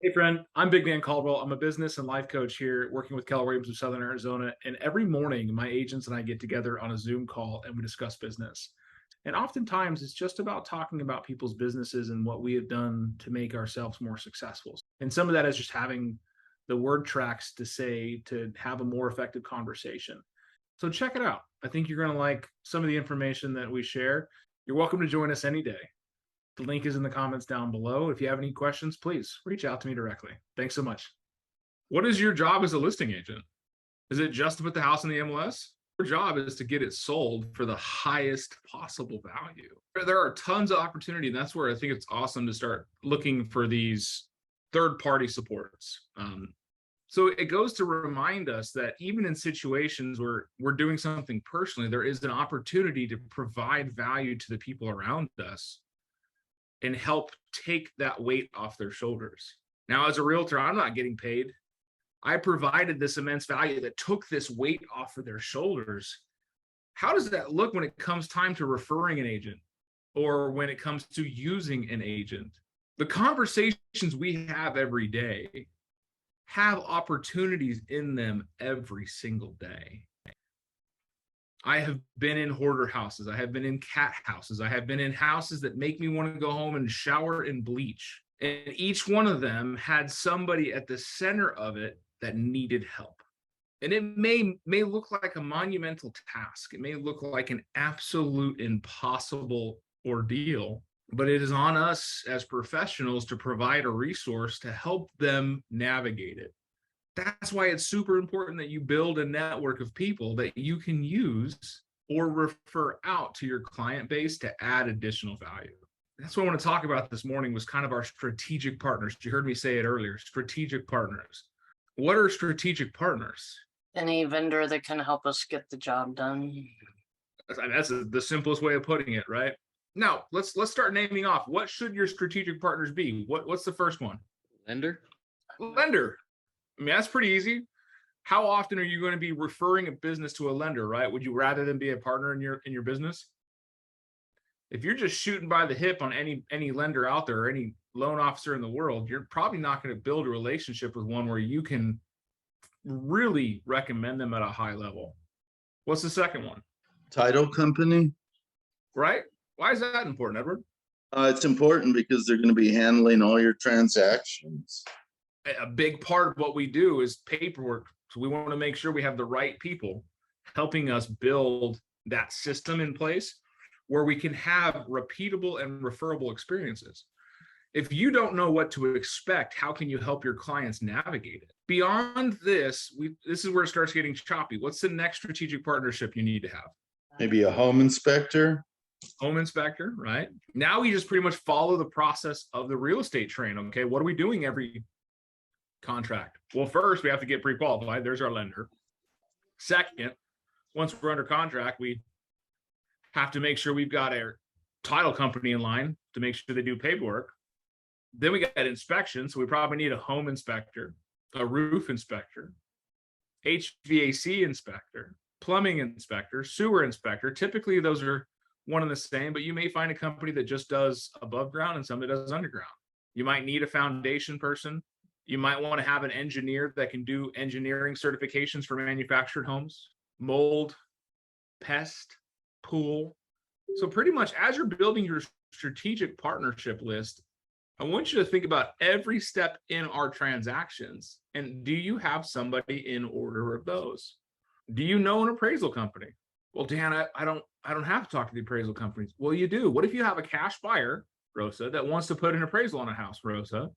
Hey, friend, I'm Big Dan Caldwell. I'm a business and life coach here working with Keller Williams of Southern Arizona. And every morning, my agents and I get together on a Zoom call and we discuss business. And oftentimes, it's just about talking about people's businesses and what we have done to make ourselves more successful. And some of that is just having the word tracks to say to have a more effective conversation. So check it out. I think you're going to like some of the information that we share. You're welcome to join us any day. The link is in the comments down below. If you have any questions, please reach out to me directly. Thanks so much. What is your job as a listing agent? Is it just to put the house in the MLS? Your job is to get it sold for the highest possible value. There are tons of opportunity, and that's where I think it's awesome to start looking for these third-party supports. So it goes to remind us that even in situations where we're doing something personally, there is an opportunity to provide value to the people around us and help take that weight off their shoulders. Now, as a realtor, I'm not getting paid. I provided this immense value that took this weight off of their shoulders. How does that look when it comes time to referring an agent or when it comes to using an agent? The conversations we have every day have opportunities in them every single day. I have been in hoarder houses. I have been in cat houses. I have been in houses that make me want to go home and shower and bleach. And each one of them had somebody at the center of it that needed help. And it may look like a monumental task. It may look like an absolute impossible ordeal, but it is on us as professionals to provide a resource to help them navigate it. That's why it's super important that you build a network of people that you can use or refer out to your client base to add additional value. That's what I want to talk about this morning was kind of our strategic partners. You heard me say it earlier, strategic partners. What are strategic partners? Any vendor that can help us get the job done. That's the simplest way of putting it, right? Now, let's start naming off. What should your strategic partners be? What's the first one? Lender? Lender. I mean, that's pretty easy. How often are you going to be referring a business to a lender, right? Would you rather than be a partner in your business? If you're just shooting by the hip on any lender out there or any loan officer in the world, you're probably not going to build a relationship with one where you can really recommend them at a high level. What's the second one? Title company. Right? Why is that important, Edward? It's important because they're going to be handling all your transactions. A big part of what we do is paperwork. So we want to make sure we have the right people helping us build that system in place where we can have repeatable and referable experiences. If you don't know what to expect, how can you help your clients navigate it? Beyond this, this is where it starts getting choppy. What's the next strategic partnership you need to have? Maybe a home inspector. Home inspector, right? Now we just pretty much follow the process of the real estate train. Okay, what are we doing every contract? Well, first we have to get pre-qualified. There's our lender. Second, once we're under contract, we have to make sure we've got our title company in line to make sure they do paperwork. Then we got inspections. So we probably need a home inspector, a roof inspector, HVAC inspector, plumbing inspector, sewer inspector. Typically those are one and the same, but you may find a company that just does above ground and some that does underground. You might need a foundation person. You might want to have an engineer that can do engineering certifications for manufactured homes, mold, pest, pool. So pretty much as you're building your strategic partnership list, I want you to think about every step in our transactions. And do you have somebody in order of those? Do you know an appraisal company? Well, Dan, I don't have to talk to the appraisal companies. Well, you do. What if you have a cash buyer, Rosa, that wants to put an appraisal on a house, Rosa?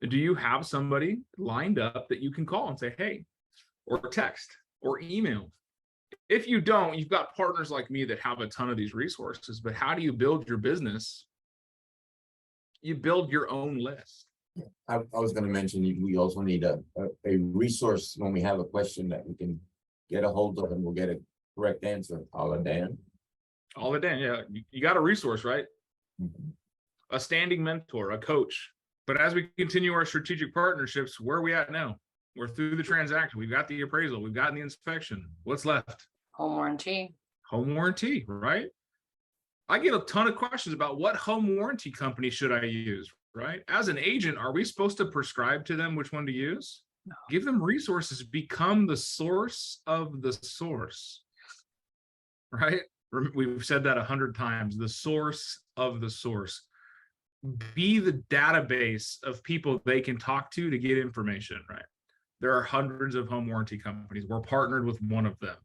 Do you have somebody lined up that you can call and say, hey, or text or email? If you don't, you've got partners like me that have a ton of these resources, but how do you build your business? You build your own list. I was going to mention we also need a resource when we have a question that we can get a hold of and we'll get a correct answer. All of Dan. All of Dan, yeah. You got a resource, right? Mm-hmm. A standing mentor, a coach. But as we continue our strategic partnerships, where are we at now? We're through the transaction. We've got the appraisal. We've gotten the inspection. What's left? Home warranty. Home warranty, right? I get a ton of questions about what home warranty company should I use, right? As an agent, are we supposed to prescribe to them which one to use? Give them resources, become the source of the source, right? We've said that 100 times, the source of the source. Be the database of people they can talk to get information, right? There are hundreds of home warranty companies. We're partnered with one of them.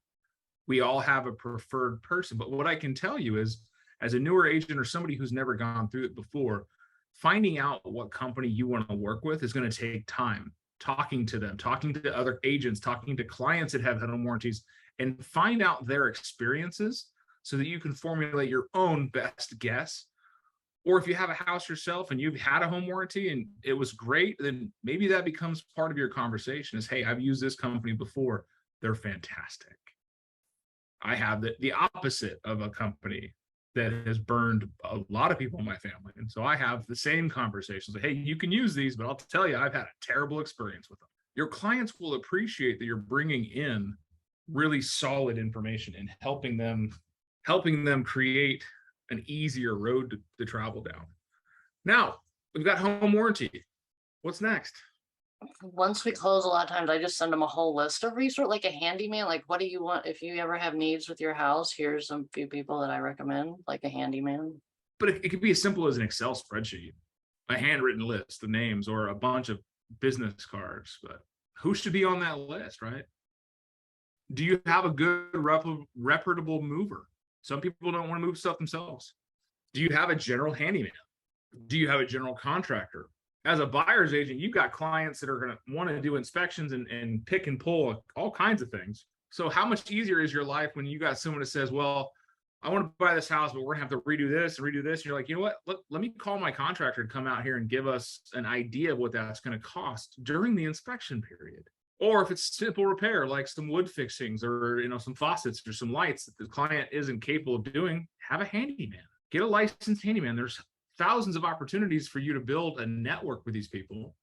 We all have a preferred person. But what I can tell you is, as a newer agent or somebody who's never gone through it before, finding out what company you want to work with is going to take time. Talking to them, talking to other agents, talking to clients that have home warranties, and find out their experiences so that you can formulate your own best guess. Or if you have a house yourself and you've had a home warranty and it was great, then maybe that becomes part of your conversation is, hey, I've used this company before. They're fantastic. I have the opposite of a company that has burned a lot of people in my family. And so I have the same conversations. Like, hey, you can use these, but I'll tell you, I've had a terrible experience with them. Your clients will appreciate that you're bringing in really solid information and helping them create an easier road to travel down. Now, we've got home warranty. What's next? Once we close, a lot of times I just send them a whole list of resources, like a handyman. Like, what do you want? If you ever have needs with your house, here's a few people that I recommend, like a handyman. But it could be as simple as an Excel spreadsheet, a handwritten list of names, or a bunch of business cards. But who should be on that list, right? Do you have a good, reputable mover? Some people don't want to move stuff themselves. Do you have a general handyman? Do you have a general contractor? As a buyer's agent, you've got clients that are going to want to do inspections and pick and pull all kinds of things. So how much easier is your life when you got someone that says, well, I want to buy this house, but we're going to have to redo this and redo this. And you're like, you know what? Let me call my contractor to come out here and give us an idea of what that's going to cost during the inspection period. Or if it's simple repair, like some wood fixings or, some faucets or some lights that the client isn't capable of doing, have a handyman. Get a licensed handyman. There's thousands of opportunities for you to build a network with these people.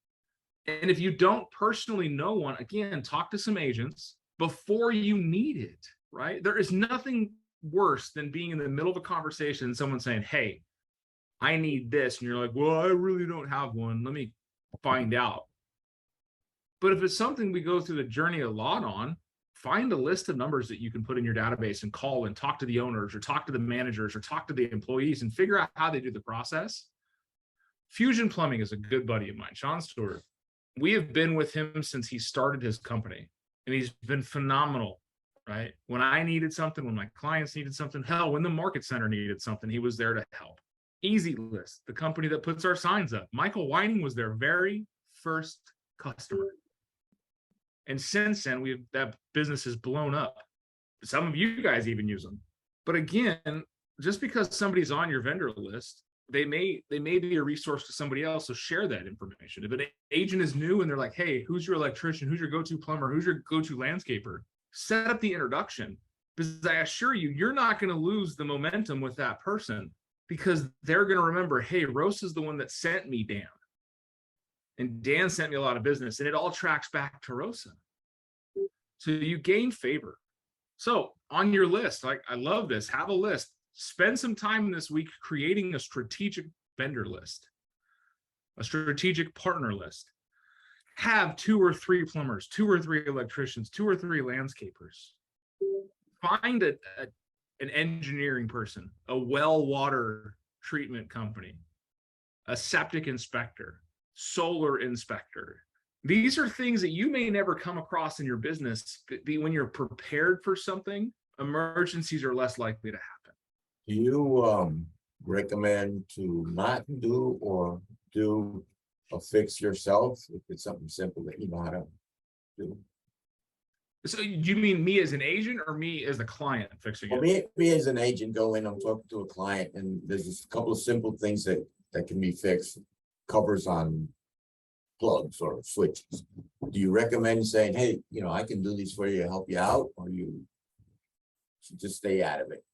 And if you don't personally know one, again, talk to some agents before you need it, right? There is nothing worse than being in the middle of a conversation and someone saying, hey, I need this. And you're like, well, I really don't have one. Let me find out. But if it's something we go through the journey a lot on, find a list of numbers that you can put in your database and call and talk to the owners or talk to the managers or talk to the employees and figure out how they do the process. Fusion Plumbing is a good buddy of mine, Sean Stewart. We have been with him since he started his company, and he's been phenomenal, right? When I needed something, when my clients needed something, hell, when the market center needed something, he was there to help. Easy List, the company that puts our signs up. Michael Whining was their very first customer. And since then, that business has blown up. Some of you guys even use them. But again, just because somebody's on your vendor list, they may be a resource to somebody else. So share that information. If an agent is new and they're like, hey, who's your electrician? Who's your go-to plumber? Who's your go-to landscaper? Set up the introduction, because I assure you, you're not going to lose the momentum with that person, because they're going to remember, hey, Rosa's the one that sent me Dan. And Dan sent me a lot of business, and it all tracks back to Rosa. So you gain favor. So on your list, I love this, have a list. Spend some time this week creating a strategic vendor list, a strategic partner list. Have 2 or 3 plumbers, 2 or 3 electricians, 2 or 3 landscapers. Find an engineering person, a well water treatment company, a septic inspector, solar inspector. These are things that you may never come across in your business, but when you're prepared for something, emergencies are less likely to happen. Do you recommend to not do or do a fix yourself if it's something simple that you know how to do? So you mean me as an agent or me as the client fixing Well, it? me as an agent, go in, I'm talking to a client, and there's just a couple of simple things that can be fixed. Covers on plugs or switches. Do you recommend saying, hey, I can do these for you, help you out, or you should just stay out of it?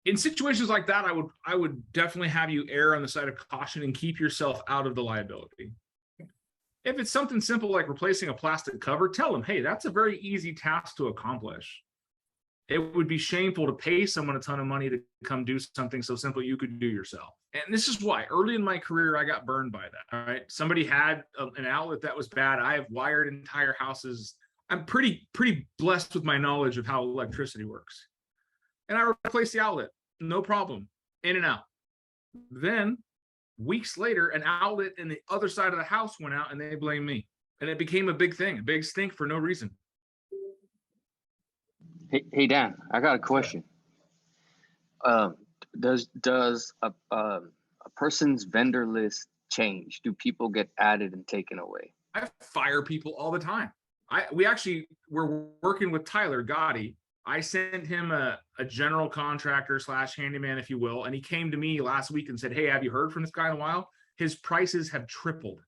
In situations like that, I would definitely have you err on the side of caution and keep yourself out of the liability. If it's something simple like replacing a plastic cover, tell them, hey, that's a very easy task to accomplish. It would be shameful to pay someone a ton of money to come do something so simple you could do yourself. And this is why early in my career, I got burned by that. All right. Somebody had an outlet that was bad. I have wired entire houses. I'm pretty blessed with my knowledge of how electricity works. And I replaced the outlet, no problem, in and out. Then weeks later, an outlet in the other side of the house went out and they blamed me. And it became a big thing, a big stink for no reason. Hey Dan, I got a question. Does a person's vendor list change? Do people get added and taken away? I fire people all the time. We actually were working with Tyler Gotti. I sent him a general contractor / handyman, if you will, and he came to me last week and said, "Hey, have you heard from this guy in a while? His prices have tripled."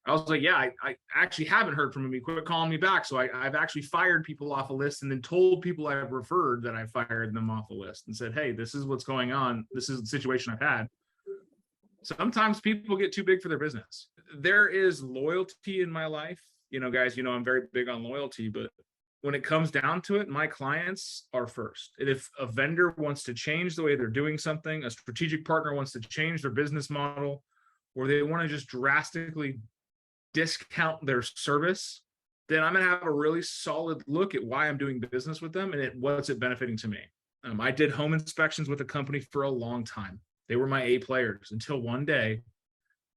I was like, "Yeah, I actually haven't heard from him. He quit calling me back." So I've actually fired people off a list and then told people I've referred that I fired them off a list and said, "Hey, this is what's going on. This is the situation I've had." Sometimes people get too big for their business. There is loyalty in my life. You know, guys, you know, I'm very big on loyalty, but when it comes down to it, my clients are first. And if a vendor wants to change the way they're doing something, a strategic partner wants to change their business model, or they want to just drastically discount their service, then I'm going to have a really solid look at why I'm doing business with them and what's it benefiting to me. I did home inspections with a company for a long time. They were my A players until one day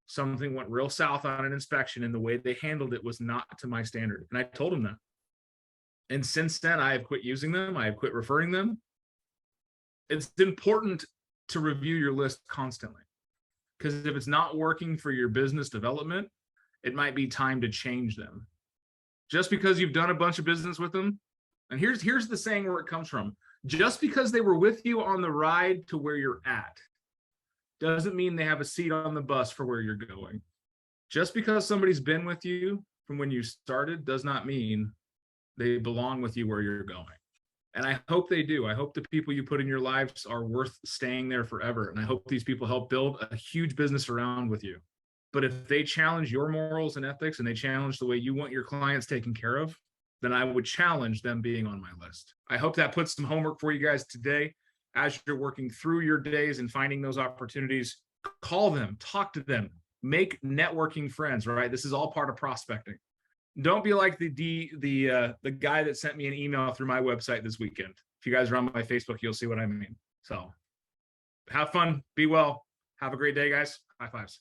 something went real south on an inspection and the way they handled it was not to my standard. And I told them that. And since then, I have quit using them. I have quit referring them. It's important to review your list constantly, because if it's not working for your business development, it might be time to change them. Just because you've done a bunch of business with them, and here's the saying where it comes from. Just because they were with you on the ride to where you're at, doesn't mean they have a seat on the bus for where you're going. Just because somebody's been with you from when you started does not mean they belong with you where you're going. And I hope they do. I hope the people you put in your lives are worth staying there forever. And I hope these people help build a huge business around with you. But if they challenge your morals and ethics and they challenge the way you want your clients taken care of, then I would challenge them being on my list. I hope that puts some homework for you guys today. As you're working through your days and finding those opportunities, call them, talk to them, make networking friends, right? This is all part of prospecting. Don't be like the guy that sent me an email through my website this weekend. If you guys are on my Facebook, you'll see what I mean. So have fun, be well. Have a great day, guys. High fives.